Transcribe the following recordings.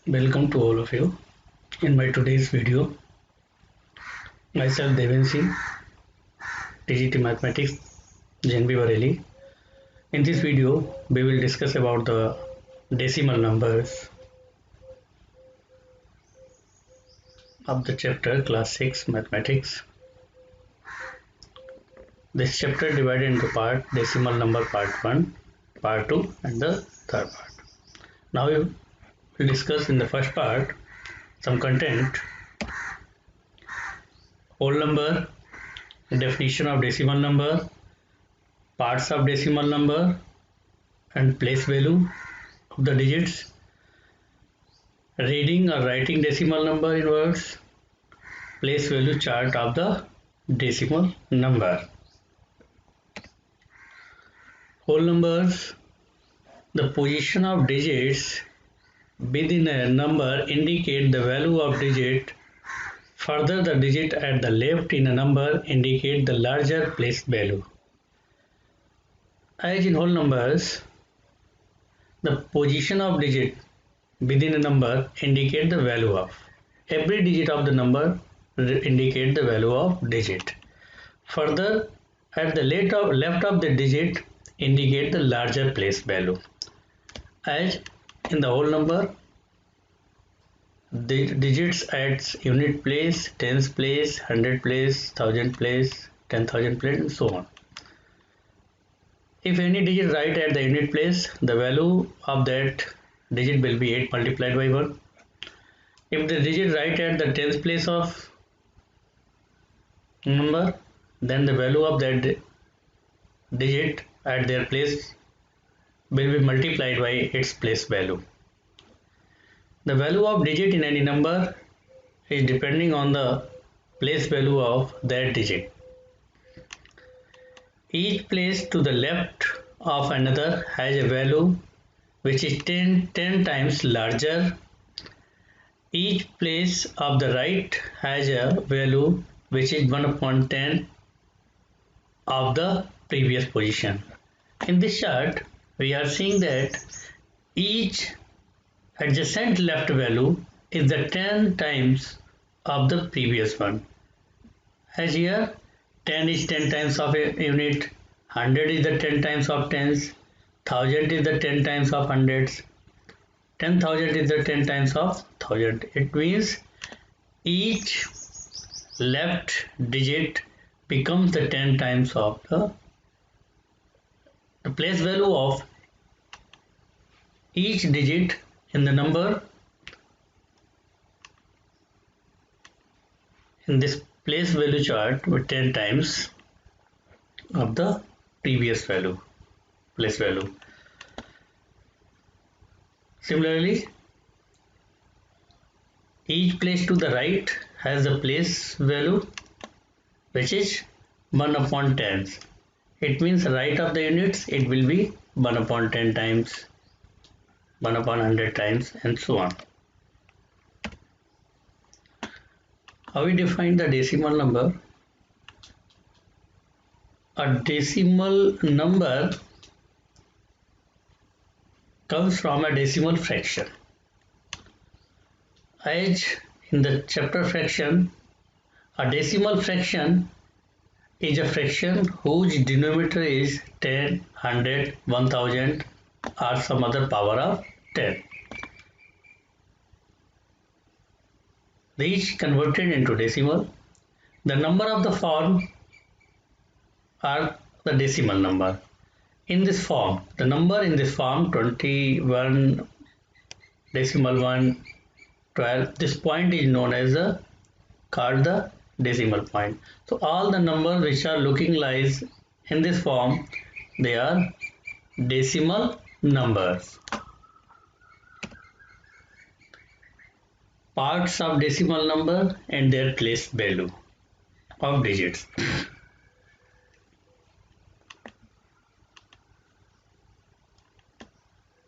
Welcome to all of you. In my today's video, myself Devin Singh, TGT Mathematics, JNB Bareilly. In this video, we will discuss about the decimal numbers of the chapter Class 6 Mathematics. This chapter divided into part decimal number part 1, part 2 and the third part. Now we will discuss in the first part some content, whole number, definition of decimal number, parts of decimal number and place value of the digits, reading or writing decimal number in words, place value chart of the decimal number. Whole numbers, the position of digits within a number indicate the value of digit. Further, the digit at the left in a number indicate the larger place value. As in whole numbers, the position of digit within a number indicate the value of. Every digit of the number indicate the value of digit. Further, at the left of the digit indicate the larger place value. As in the whole number, the digits at unit place, tens place, hundred place, thousand place, 10,000 place and so on. If any digit right at the unit place, the value of that digit will be 8 multiplied by 1. If the digit right at the tens place of number, then the value of that digit at their place will be multiplied by its place value. The value of digit in any number is depending on the place value of that digit. Each place to the left of another has a value which is 10 times larger. Each place of the right has a value which is 1 upon 10 of the previous position. In this chart, we are seeing that each adjacent left value is the 10 times of the previous one. As here, 10 is 10 times of a unit, 100 is the 10 times of tens, 1000 is the 10 times of hundreds, 10,000 is the 10 times of thousand. It means each left digit becomes the 10 times of the place value of each digit in the number in this place value chart with 10 times of the previous value, place value. Similarly, each place to the right has the place value which is 1 upon 10. It means right of the units it will be 1 upon 10 times, 1 upon 100 times and so on. How we define the decimal number? A decimal number comes from a decimal fraction. As in the chapter fraction, a decimal fraction is a fraction whose denominator is 10, 100, 1000 or some other power of 10. These converted into decimal. The number of the form are the decimal number. In this form, the number in this form 21 decimal 1, 12, this point is known as called the decimal point. So all the numbers which are looking like in this form, they are decimal numbers. Parts of decimal number and their place value of digits.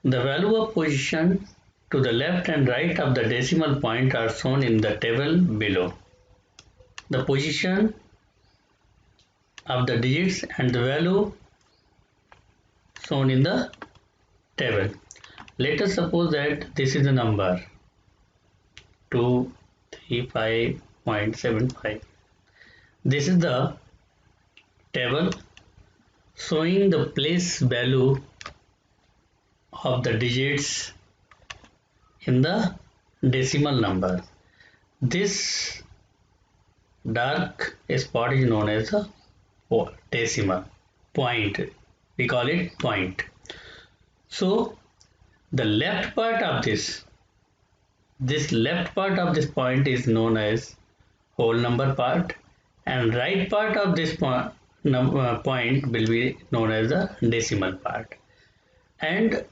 The value of position to the left and right of the decimal point are shown in the table below. The position of the digits and the value shown in the table. Let us suppose that this is a number 235.75. This is the table showing the place value of the digits in the decimal number. This dark spot is known as the decimal point. We call it point. So the left part of this left part of this point is known as whole number part, and right part of this point will be known as the decimal part. And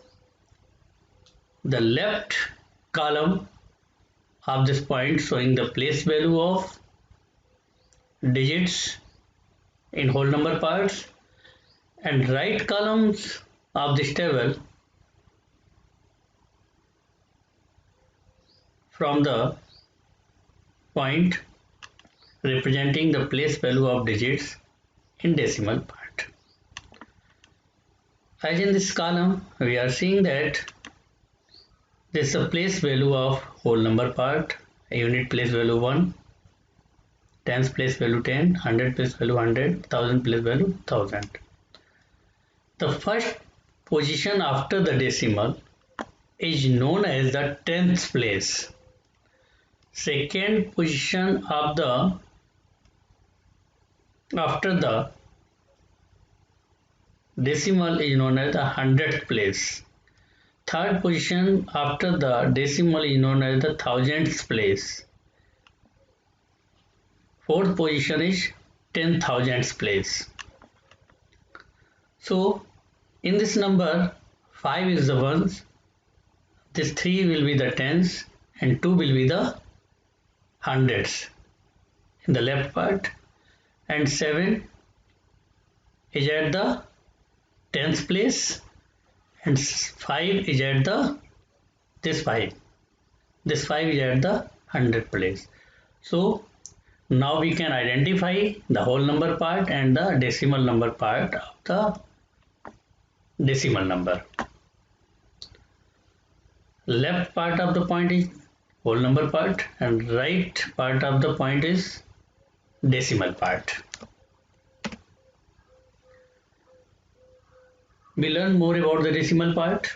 the left column of this point showing the place value of digits in whole number parts, and right columns of this table from the point representing the place value of digits in decimal part. As in this column, we are seeing that this is the place value of whole number part, unit place value 1, tens place value 10, 100 place value 100, 1000 place value 1000. The first position after the decimal is known as the tenth place. Second position of the after the decimal is known as the hundredth place. Third position after the decimal is known as the thousandth place. Fourth position is 10,000th place. So in this number 5 is the ones, this 3 will be the tens, and 2 will be the hundreds in the left part, and 7 is at the tenth place, and 5 is at the this 5 is at the 100th place. So now we can identify the whole number part and the decimal number part of the decimal number. Left part of the point is whole number part, and right part of the point is decimal part. We learn more about the decimal part.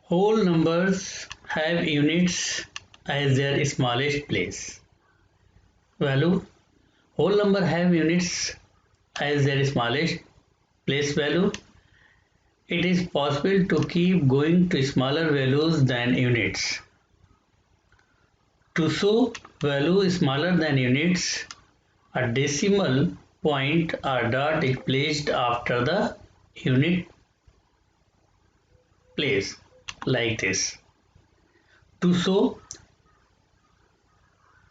Whole numbers have units as their smallest place value. Whole number have units as their smallest place value. It is possible to keep going to smaller values than units. To show value smaller than units, a decimal point or dot is placed after the unit place like this. To show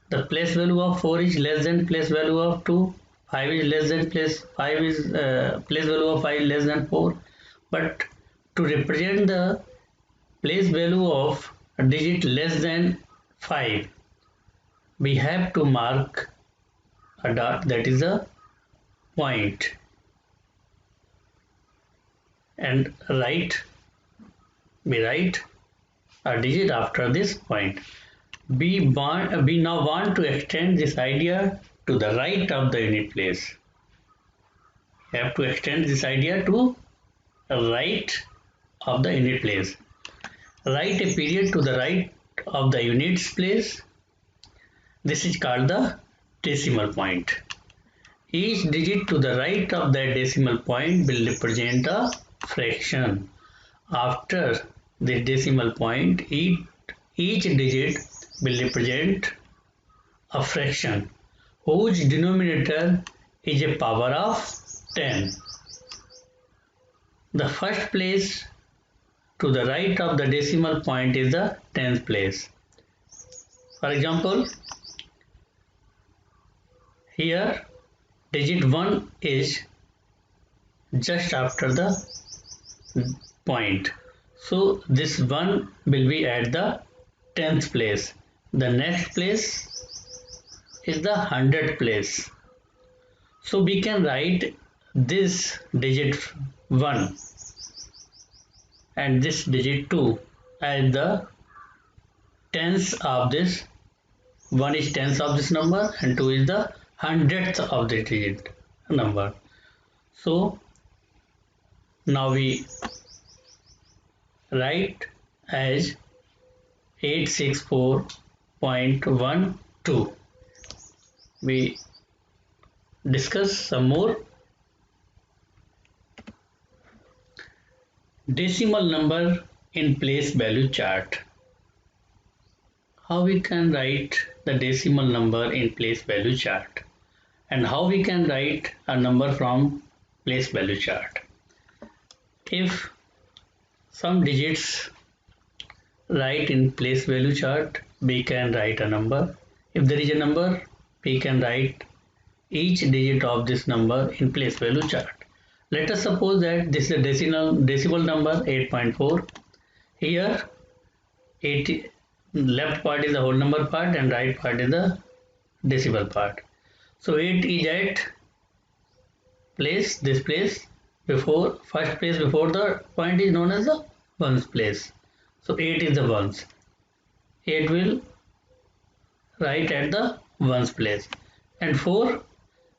the place value of 4 is less than place value of 2, 5 is less than place value of 5 is less than 4. But to represent the place value of a digit less than 5, we have to mark a dot, that is a point, and we write a digit after this point. We now want to extend this idea to the right of the unit place. We have to extend this idea to the right of the unit place. Write a period to the right of the units place. This is called the decimal point. Each digit to the right of that decimal point will represent a fraction. After the decimal point, each digit will represent a fraction whose denominator is a power of 10. The first place to the right of the decimal point is the 10th place. For example, here digit 1 is just after the point. So this 1 will be at the 10th place. The next place is the 100th place. So we can write this digit 1 and this digit 2 as the tens of this. One is tens of this number and two is the hundredth of the digit number. So now we write as 864.12. We discuss some more. Decimal number in place value chart. How we can write the decimal number in place value chart, and how we can write a number from place value chart. If some digits write in place value chart, we can write a number. If there is a number, we can write each digit of this number in place value chart. Let us suppose that this is a decimal number 8.4. Here 8, left part is the whole number part and right part is the decimal part. So 8 is at this place before, first place before the point is known as the ones place. So 8 is the ones. 8 will write at the ones place, and 4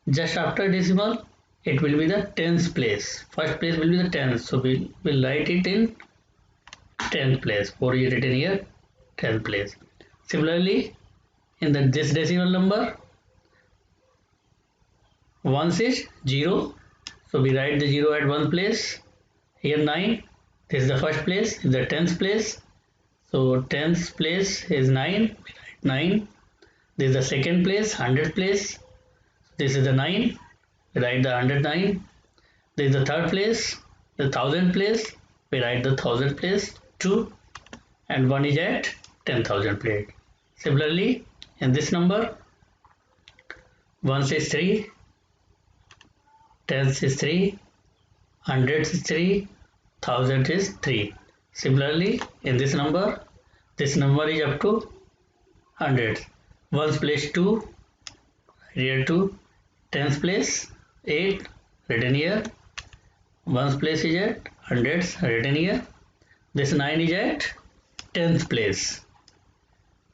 just after decimal, it will be the tens place. First place will be the tens, so we will write it in tenth place. 4 is written here, 10th place. Similarly, in this decimal number, ones is 0, so we write the 0 at one place. Here 9, this is the first place, the 10th place. So 10th place is 9, we write 9. This is the second place, 100th place. This is the 9, we write the 109. This is the third place, the 1000th place, we write the 1000th place 2, and 1 is at 10,000 place. Similarly, in this number, 1 is 3, 10th is 3, 100th is 3, 1000 is 3. Similarly, in this number is up to 100. 1's place 2, here 2, 10th place 8, written here. 1's place is at 100, written here. This 9 is at 10th place.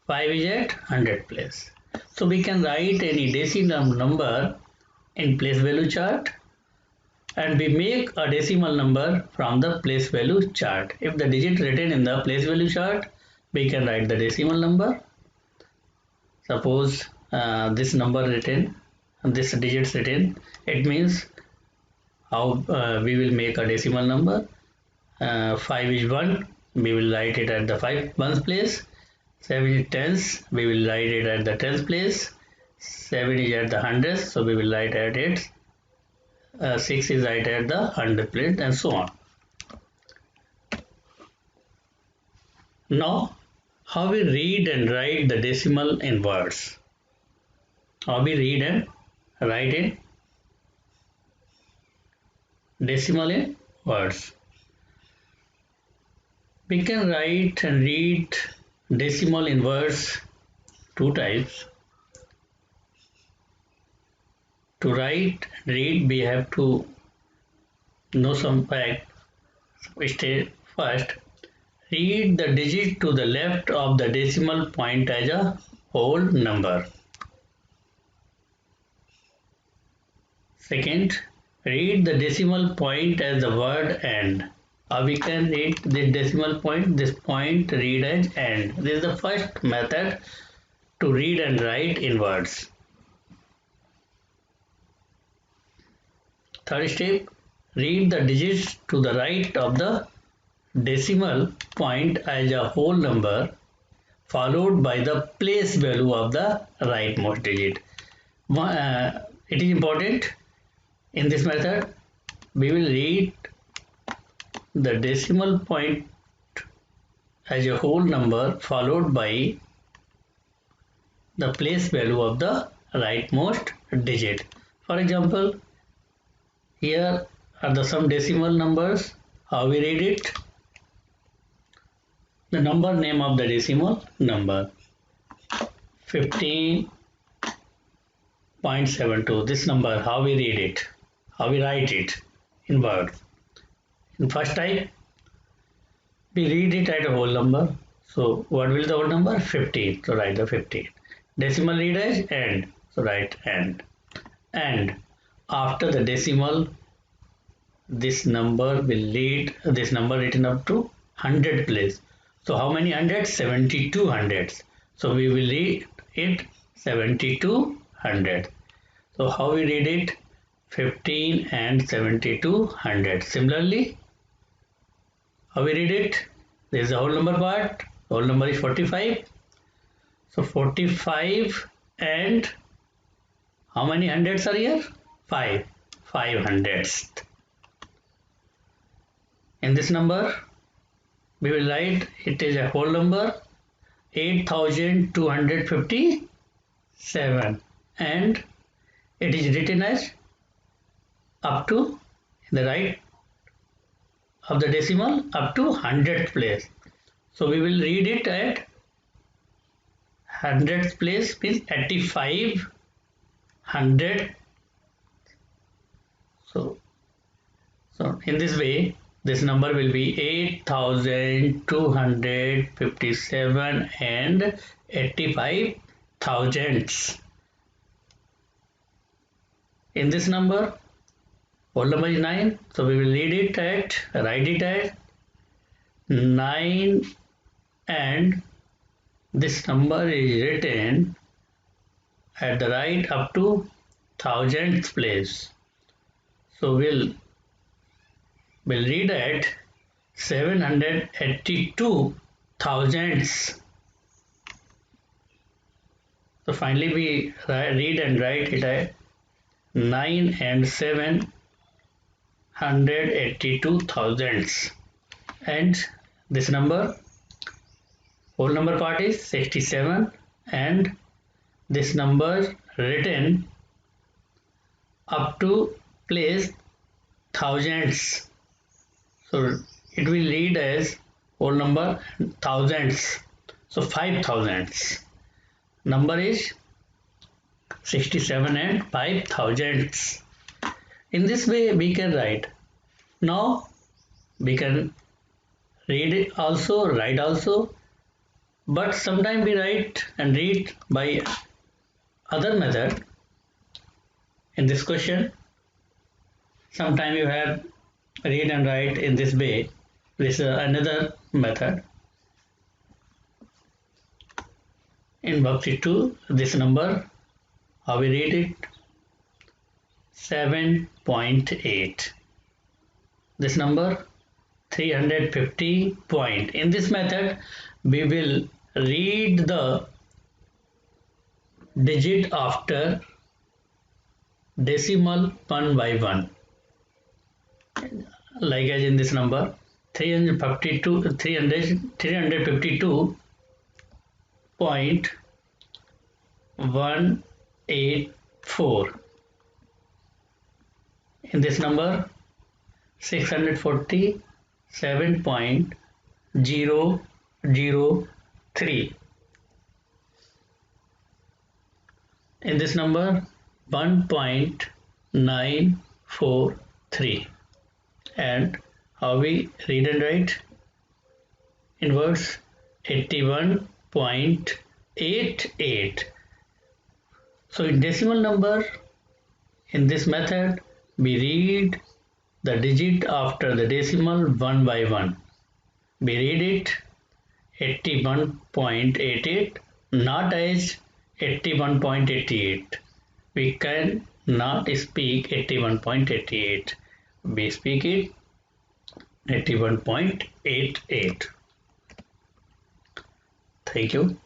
5 is at 100th place. So we can write any decimal number in place value chart, and we make a decimal number from the place value chart. If the digit written in the place value chart, we can write the decimal number. Suppose this number written, this digits written, it means how we will make a decimal number. 5 is 1, we will write it at the 1's place. 7 is tens, we will write it at the 10th place. 7 is at the 100th, so we will write at it. 6 is right at the 100th place, and so on. Now, how we read and write the decimal in words? How we read and write in decimal in words? We can write and read decimal in words two types. To write and read, we have to know some fact. First, read the digit to the left of the decimal point as a whole number. Second, read the decimal point as the word end. We can read the decimal point, this point read as end. This is the first method to read and write in words. Third step, read the digits to the right of the decimal point as a whole number, followed by the place value of the rightmost digit. It is important in this method, we will read the decimal point as a whole number followed by the place value of the rightmost digit. For example, here are some decimal numbers. How we read it? The number name of the decimal number 15.72. This number, how we read it? How we write it in words? In first type, we read it at a whole number. So what will the whole number? 15. So write the 15. Decimal read as end. So write end. And after the decimal, this number will lead this number written up to 100 place. So how many hundreds? 72 hundreds. So we will read it 7200. So how we read it? 15 and 7200. Similarly, how we read it? There is a whole number part. Whole number is 45. So 45 and how many hundreds are here? 5. 5 hundredths. In this number, we will write it is a whole number 8257 and it is written as up to the right of the decimal up to 100th place. So we will read it at 100th place means 8500. So in this way this number will be 8257 and 85 thousandths. In this number, whole number is 9, so we will write it as 9 and this number is written at the right up to thousandth place. So we'll read at 782 thousandths. So finally we read and write it at 9 and 782 thousandths. And this number, whole number part is 67 and this number written up to place thousandths. So it will read as whole number thousandths. So 5 thousandths. Number is 67 and 5 thousandths. In this way we can write. Now we can read it also, write also, but sometimes we write and read by other method. In this question, sometimes you have read and write in this way. This is another method. In worksheet 2, this number, how we read it? 7.8. This number 350 point. In this method, we will read the digit after decimal one by one. Like as in this number 352.184. In this number 647.003. In this number 1.943. And how we read and write? In words 81.88. So in decimal number, in this method, we read the digit after the decimal one by one. We read it 81.88, not as 81.88. We can not speak 81.88. We speak it 81.88. Thank you.